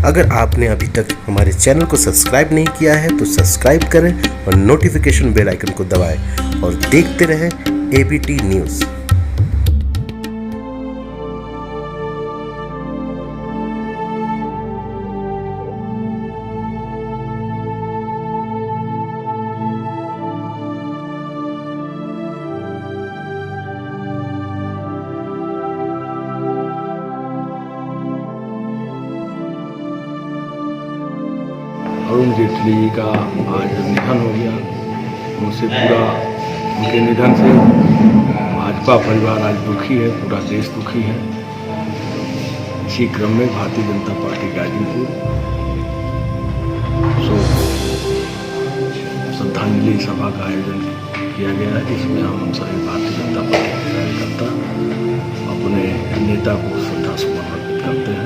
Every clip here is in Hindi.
अगर आपने अभी तक हमारे चैनल को सब्सक्राइब नहीं किया है तो सब्सक्राइब करें और नोटिफिकेशन बेल आइकन को दबाएं और देखते रहें एबीटी न्यूज़। अरुण जेटली का आज निधन हो गया। उनसे पूरा उनके निधन से भाजपा परिवार आज दुखी है, पूरा देश दुखी है। इसी क्रम में भारतीय जनता पार्टी गाजीपुर श्रद्धांजलि सभा का आयोजन किया गया है, जिसमें हम सभी भारतीय जनता पार्टी के कार्यकर्ता अपने नेता को श्रद्धासुमन अर्पित करते हैं।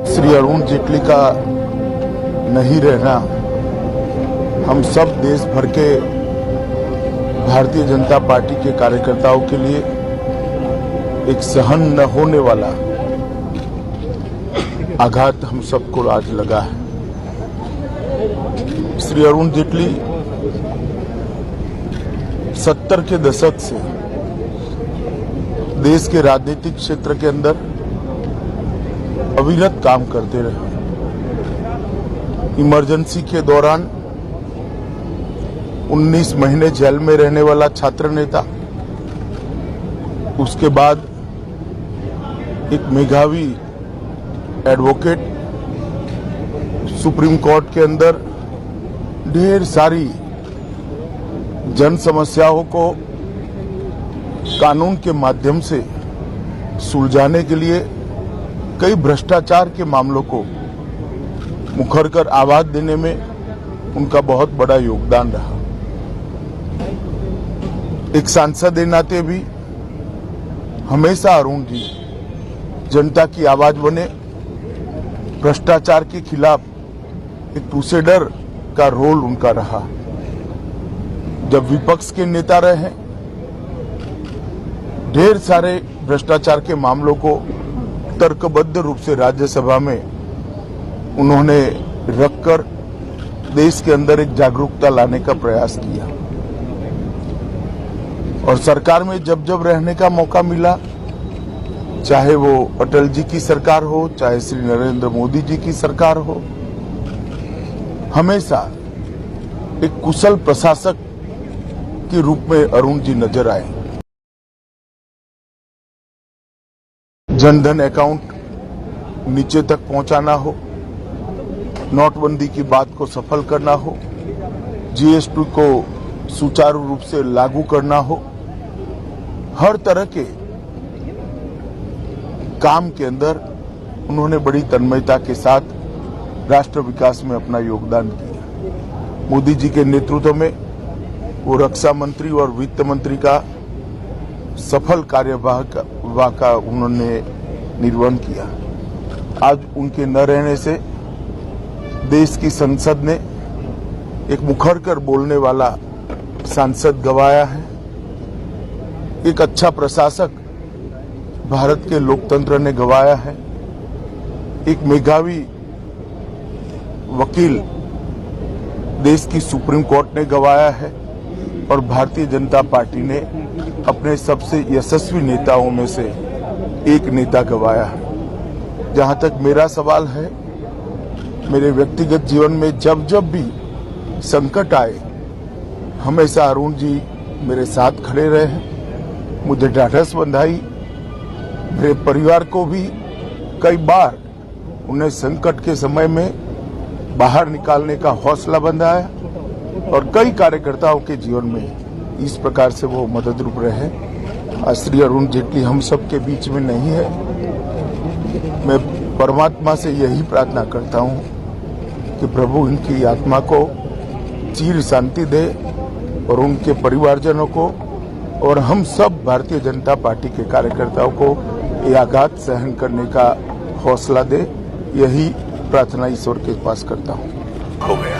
श्री अरुण जेटली का नहीं रहना हम सब देश भर के भारतीय जनता पार्टी के कार्यकर्ताओं के लिए एक सहन न होने वाला आघात हम सबको आज लगा है। श्री अरुण जेटली 70 के दशक से देश के राजनीतिक क्षेत्र के अंदर अविरत काम करते रहे। इमरजेंसी के दौरान 19 महीने जेल में रहने वाला छात्र नेता, उसके बाद एक मेधावी एडवोकेट, सुप्रीम कोर्ट के अंदर ढेर सारी जन समस्याओं को कानून के माध्यम से सुलझाने के लिए कई भ्रष्टाचार के मामलों को मुखर कर आवाज देने में उनका बहुत बड़ा योगदान रहा। एक सांसद के नाते भी हमेशा अरुण जी जनता की आवाज बने, भ्रष्टाचार के खिलाफ एक क्रूसेडर का रोल उनका रहा। जब विपक्ष के नेता रहे, ढेर सारे भ्रष्टाचार के मामलों को तर्कबद्ध रूप से राज्यसभा में उन्होंने रखकर देश के अंदर एक जागरूकता लाने का प्रयास किया। और सरकार में जब जब रहने का मौका मिला, चाहे वो अटल जी की सरकार हो, चाहे श्री नरेंद्र मोदी जी की सरकार हो, हमेशा एक कुशल प्रशासक के रूप में अरुण जी नजर आए। जनधन अकाउंट नीचे तक पहुंचाना हो, नोटबंदी की बात को सफल करना हो, जीएसटी को सुचारू रूप से लागू करना हो, हर तरह के काम के अंदर उन्होंने बड़ी तन्मयता के साथ राष्ट्र विकास में अपना योगदान किया। मोदी जी के नेतृत्व में वो रक्षा मंत्री और वित्त मंत्री का सफल कार्यवाह का उन्होंने निर्वहन किया। आज उनके न रहने से देश की संसद ने एक मुखर कर बोलने वाला सांसद गंवाया है। एक अच्छा प्रशासक भारत के लोकतंत्र ने गंवाया है। एक मेधावी वकील देश की सुप्रीम कोर्ट ने गंवाया है। और भारतीय जनता पार्टी ने अपने सबसे यशस्वी नेताओं में से एक नेता गंवाया है। जहां तक मेरा सवाल है, मेरे व्यक्तिगत जीवन में जब जब भी संकट आए, हमेशा अरुण जी मेरे साथ खड़े रहे हैं, मुझे ढाढ़स बंधाई। मेरे परिवार को भी कई बार उन्हें संकट के समय में बाहर निकालने का हौसला बंधाया और कई कार्यकर्ताओं के जीवन में इस प्रकार से वो मददरूप रहे। श्री अरुण जेटली हम सब के बीच में नहीं है। मैं परमात्मा से यही प्रार्थना करता हूं कि प्रभु इनकी आत्मा को चिर शांति दे और उनके परिवारजनों को और हम सब भारतीय जनता पार्टी के कार्यकर्ताओं को ये आघात सहन करने का हौसला दे। यही प्रार्थना ईश्वर के पास करता हूं। हो गया।